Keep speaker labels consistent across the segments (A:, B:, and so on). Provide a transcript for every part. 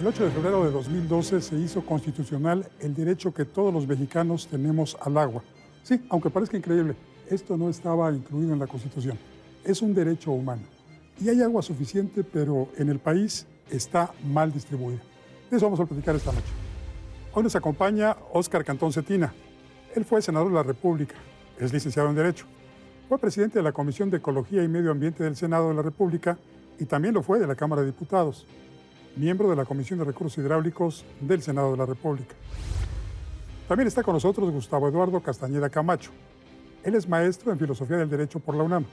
A: El 8 de febrero de 2012 se hizo constitucional el derecho que todos los mexicanos tenemos al agua. Sí, aunque parezca increíble, esto no estaba incluido en la Constitución. Es un derecho humano. Y hay agua suficiente, pero en el país está mal distribuida. De eso vamos a platicar esta noche. Hoy nos acompaña Óscar Cantón Cetina. Él fue senador de la República, es licenciado en Derecho. Fue presidente de la Comisión de Ecología y Medio Ambiente del Senado de la República y también lo fue de la Cámara de Diputados. Miembro de la Comisión de Recursos Hidráulicos del Senado de la República. También está con nosotros Gustavo Eduardo Castañeda Camacho. Él es maestro en Filosofía del Derecho por la UNAM.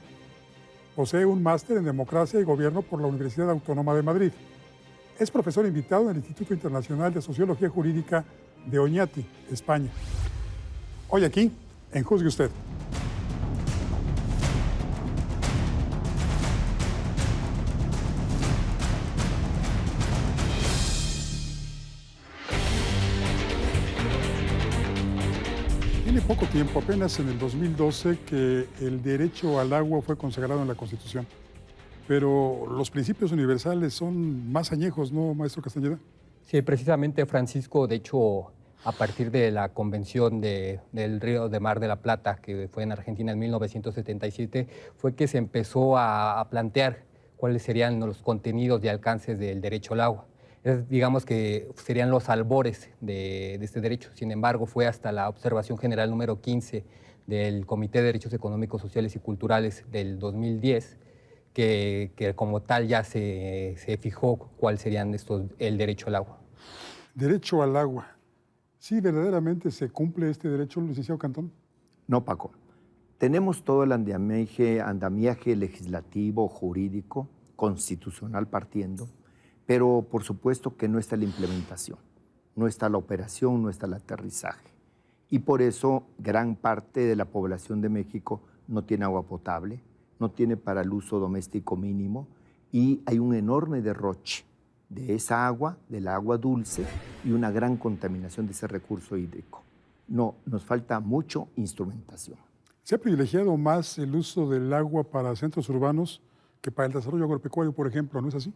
A: Posee un máster en Democracia y Gobierno por la Universidad Autónoma de Madrid. Es profesor invitado en el Instituto Internacional de Sociología Jurídica de Oñati, España. Hoy aquí, en Juzgue Usted. Tiene poco tiempo, apenas en el 2012, que el derecho al agua fue consagrado en la Constitución. Pero los principios universales son más añejos, ¿no, maestro Castañeda?
B: Sí, precisamente, Francisco, de hecho, a partir de la Convención del Río de Mar de la Plata, que fue en Argentina en 1977, fue que se empezó a plantear cuáles serían los contenidos y alcances del derecho al agua. Digamos que serían los albores de este derecho. Sin embargo, fue hasta la Observación General número 15 del Comité de Derechos Económicos, Sociales y Culturales del 2010 que como tal ya se fijó cuál serían el derecho al agua.
A: Derecho al agua. ¿Sí verdaderamente se cumple este derecho, licenciado Cantón?
C: No, Paco. Tenemos todo el andamiaje legislativo, jurídico, constitucional partiendo, pero por supuesto que no está la implementación, no está la operación, no está el aterrizaje. Y por eso gran parte de la población de México no tiene agua potable, no tiene para el uso doméstico mínimo y hay un enorme derroche de esa agua, del agua dulce y una gran contaminación de ese recurso hídrico. No, nos falta mucho instrumentación.
A: Se ha privilegiado más el uso del agua para centros urbanos que para el desarrollo agropecuario, por ejemplo, ¿no es así?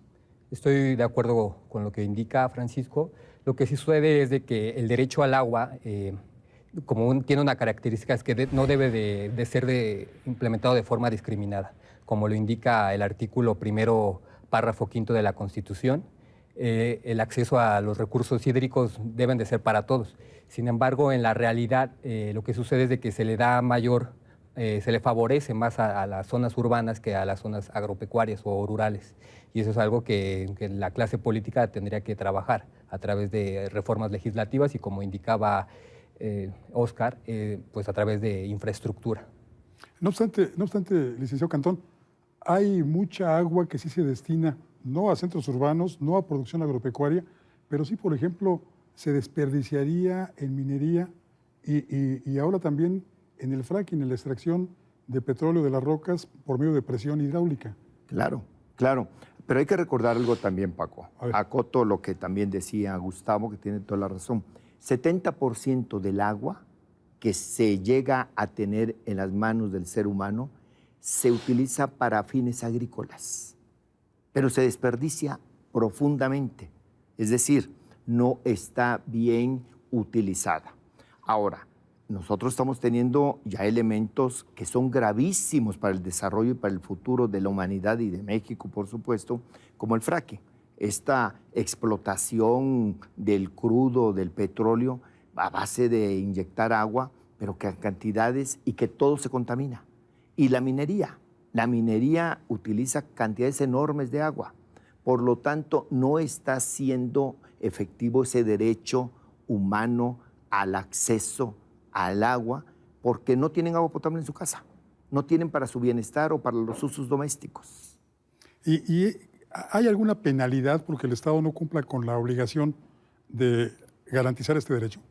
B: Estoy de acuerdo con lo que indica Francisco. Lo que sí sucede es de que el derecho al agua tiene una característica, es que no debe de ser implementado de forma discriminada, como lo indica el artículo primero, párrafo quinto de la Constitución. El acceso a los recursos hídricos deben de ser para todos. Sin embargo, en la realidad, lo que sucede es de que se le favorece más a las zonas urbanas que a las zonas agropecuarias o rurales. Y eso es algo que la clase política tendría que trabajar a través de reformas legislativas y, como indicaba Óscar, pues a través de infraestructura.
A: No obstante, licenciado Cantón, hay mucha agua que sí se destina no a centros urbanos, no a producción agropecuaria, pero sí, por ejemplo, se desperdiciaría en minería y ahora también en el fracking, en la extracción de petróleo de las rocas por medio de presión hidráulica.
C: Claro, claro. Pero hay que recordar algo también, Paco. Acoto lo que también decía Gustavo, que tiene toda la razón. 70% del agua que se llega a tener en las manos del ser humano se utiliza para fines agrícolas, pero se desperdicia profundamente. Es decir, no está bien utilizada. Ahora, nosotros estamos teniendo ya elementos que son gravísimos para el desarrollo y para el futuro de la humanidad y de México, por supuesto, como el fracking. Esta explotación del crudo, del petróleo, a base de inyectar agua, pero que a cantidades y que todo se contamina. Y la minería utiliza cantidades enormes de agua. Por lo tanto, no está siendo efectivo ese derecho humano al acceso al agua, porque no tienen agua potable en su casa, no tienen para su bienestar o para los usos domésticos.
A: ¿Y hay alguna penalidad porque el Estado no cumpla con la obligación de garantizar este derecho?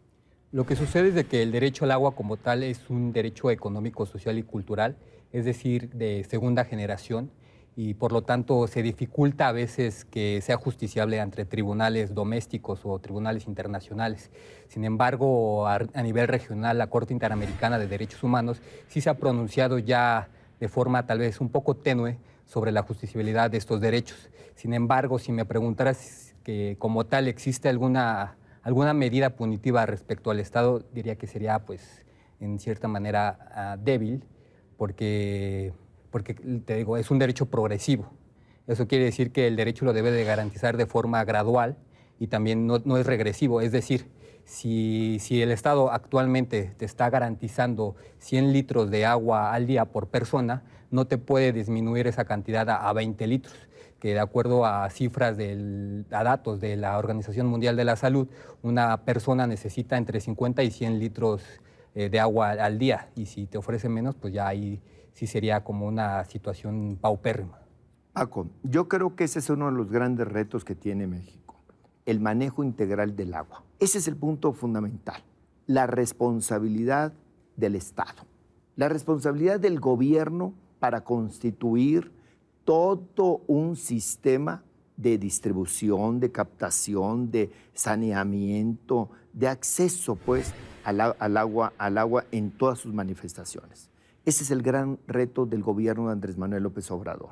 B: Lo que sucede es de que el derecho al agua como tal es un derecho económico, social y cultural, es decir, de segunda generación, y por lo tanto se dificulta a veces que sea justiciable ante tribunales domésticos o tribunales internacionales. Sin embargo, a nivel regional, la Corte Interamericana de Derechos Humanos sí se ha pronunciado ya de forma tal vez un poco tenue sobre la justiciabilidad de estos derechos. Sin embargo, si me preguntaras que como tal existe alguna medida punitiva respecto al Estado, diría que sería, pues, en cierta manera débil, porque te digo, es un derecho progresivo. Eso quiere decir que el derecho lo debe de garantizar de forma gradual y también no es regresivo. Es decir, si el Estado actualmente te está garantizando 100 litros de agua al día por persona, no te puede disminuir esa cantidad a 20 litros, que de acuerdo a cifras, a datos de la Organización Mundial de la Salud, una persona necesita entre 50 y 100 litros de agua al día, y si te ofrece menos, pues ya ahí sí sería como una situación paupérrima.
C: Paco, yo creo que ese es uno de los grandes retos que tiene México, el manejo integral del agua. Ese es el punto fundamental, la responsabilidad del Estado, la responsabilidad del gobierno para constituir todo un sistema de distribución, de captación, de saneamiento, de acceso, pues, al agua en todas sus manifestaciones. Ese es el gran reto del gobierno de Andrés Manuel López Obrador.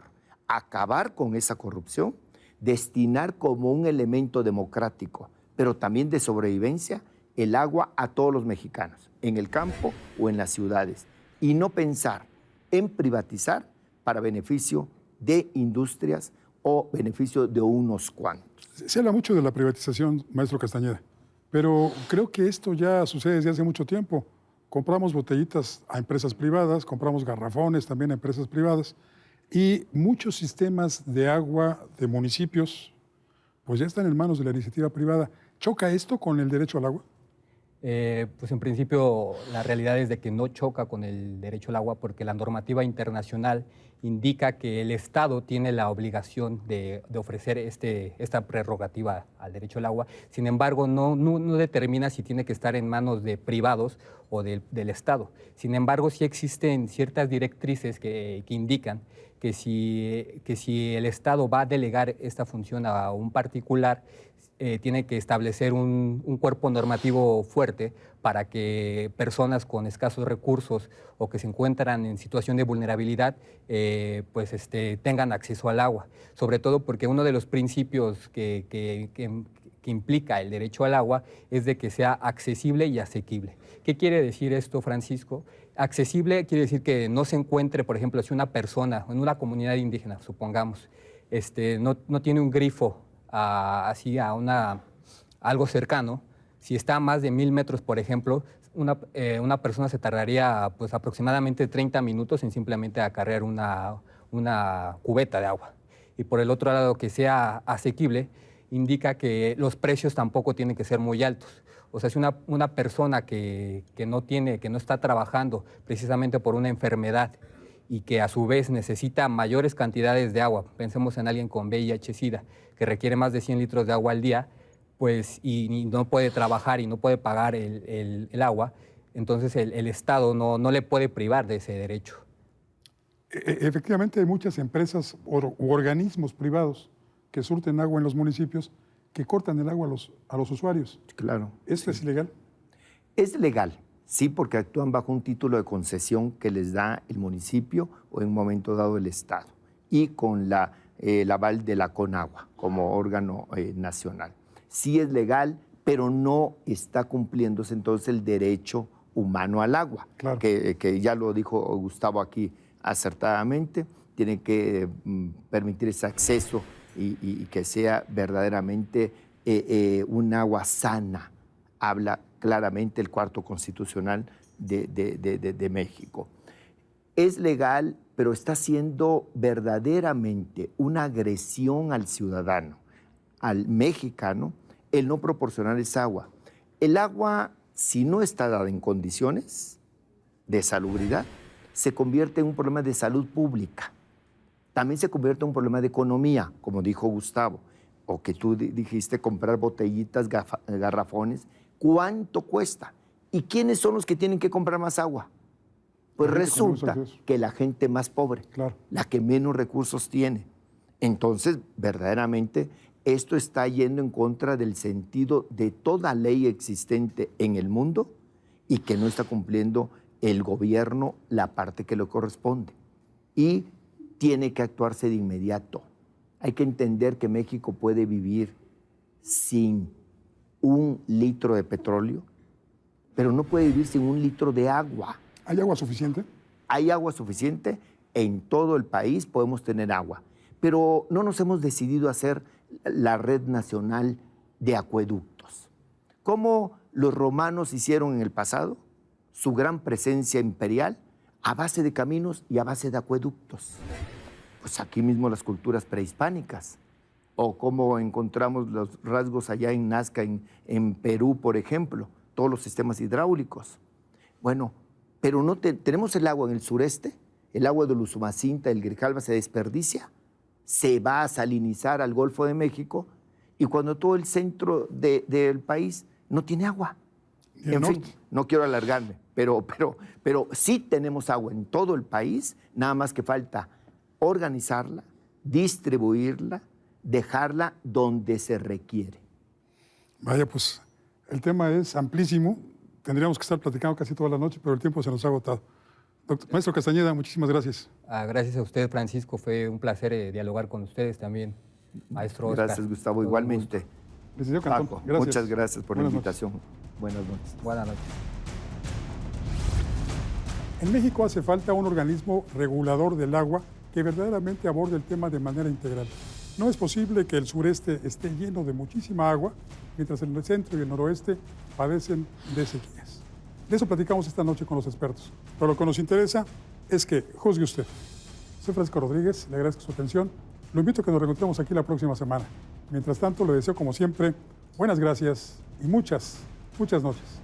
C: Acabar con esa corrupción, destinar como un elemento democrático, pero también de sobrevivencia, el agua a todos los mexicanos, en el campo o en las ciudades, y no pensar en privatizar para beneficio de industrias o beneficio de unos cuantos.
A: Se habla mucho de la privatización, maestro Castañeda, pero creo que esto ya sucede desde hace mucho tiempo. Compramos botellitas a empresas privadas, compramos garrafones también a empresas privadas, y muchos sistemas de agua de municipios pues ya están en manos de la iniciativa privada. ¿Choca esto con el derecho al agua?
B: Pues en principio la realidad es de que no choca con el derecho al agua, porque la normativa internacional indica que el Estado tiene la obligación de ofrecer esta prerrogativa al derecho al agua. Sin embargo, no determina si tiene que estar en manos de privados o del Estado. Sin embargo, sí existen ciertas directrices que indican que si el Estado va a delegar esta función a un particular, tiene que establecer un cuerpo normativo fuerte para que personas con escasos recursos o que se encuentran en situación de vulnerabilidad tengan acceso al agua. Sobre todo porque uno de los principios que implica el derecho al agua es de que sea accesible y asequible. ¿Qué quiere decir esto, Francisco? Accesible quiere decir que no se encuentre, por ejemplo, si una persona en una comunidad indígena, supongamos, no tiene un grifo algo cercano, si está a más de 1000 metros, por ejemplo, una persona se tardaría pues aproximadamente 30 minutos en simplemente acarrear una cubeta de agua. Y por el otro lado, que sea asequible, indica que los precios tampoco tienen que ser muy altos. O sea, si una persona que no está trabajando precisamente por una enfermedad y que a su vez necesita mayores cantidades de agua, pensemos en alguien con VIH-Sida, que requiere más de 100 litros de agua al día, pues, y no puede trabajar y no puede pagar el agua, entonces el Estado no le puede privar de ese derecho.
A: Efectivamente, hay muchas empresas u organismos privados que surten agua en los municipios que cortan el agua a los usuarios.
C: Claro.
A: ¿Esto es ilegal?
C: Es legal, sí, porque actúan bajo un título de concesión que les da el municipio o en un momento dado el Estado, y con el aval de la CONAGUA como órgano nacional. Sí es legal, pero no está cumpliéndose entonces el derecho humano al agua,
A: claro,
C: que ya lo dijo Gustavo aquí acertadamente, tiene que permitir ese acceso y que sea verdaderamente un agua sana. Habla claramente el cuarto constitucional de México. Es legal, pero está siendo verdaderamente una agresión al ciudadano, al mexicano, el no proporcionar esa agua. El agua, si no está dada en condiciones de salubridad, se convierte en un problema de salud pública. También se convierte en un problema de economía, como dijo Gustavo, o que tú dijiste, comprar botellitas, garrafones. ¿Cuánto cuesta? ¿Y quiénes son los que tienen que comprar más agua? Pues resulta que la gente más pobre,
A: claro,
C: la que menos recursos tiene. Entonces, verdaderamente, esto está yendo en contra del sentido de toda ley existente en el mundo y que no está cumpliendo el gobierno la parte que le corresponde. Y tiene que actuarse de inmediato. Hay que entender que México puede vivir sin 1 litro de petróleo, pero no puede vivir sin 1 litro de agua.
A: ¿Hay agua suficiente?
C: Hay agua suficiente, en todo el país podemos tener agua, pero no nos hemos decidido a hacer la red nacional de acueductos. ¿Cómo los romanos hicieron en el pasado? Su gran presencia imperial a base de caminos y a base de acueductos. Pues aquí mismo las culturas prehispánicas, o cómo encontramos los rasgos allá en Nazca, en Perú, por ejemplo, todos los sistemas hidráulicos. Bueno, pero no tenemos el agua en el sureste, el agua del Usumacinta, el Grijalva se desperdicia, se va a salinizar al Golfo de México, y cuando todo el centro del país no tiene agua. En fin, no quiero alargarme, pero sí tenemos agua en todo el país, nada más que falta organizarla, distribuirla, dejarla donde se requiere.
A: Vaya, pues el tema es amplísimo. Tendríamos que estar platicando casi toda la noche, pero el tiempo se nos ha agotado. Maestro Castañeda, muchísimas gracias.
B: Gracias a usted, Francisco. Fue un placer dialogar con ustedes también, maestro Oscar.
C: Gracias, Gustavo. Igualmente.
A: Licenciado Cantón,
C: Paco,
A: gracias.
C: muchas gracias por la invitación. Buenas noches.
B: Buenas noches.
A: En México hace falta un organismo regulador del agua que verdaderamente aborde el tema de manera integral. No es posible que el sureste esté lleno de muchísima agua, mientras el centro y el noroeste padecen de sequías. De eso platicamos esta noche con los expertos. Pero lo que nos interesa es que juzgue usted. Soy Francisco Rodríguez, le agradezco su atención. Lo invito a que nos reencontremos aquí la próxima semana. Mientras tanto, le deseo, como siempre, buenas gracias y muchas noches.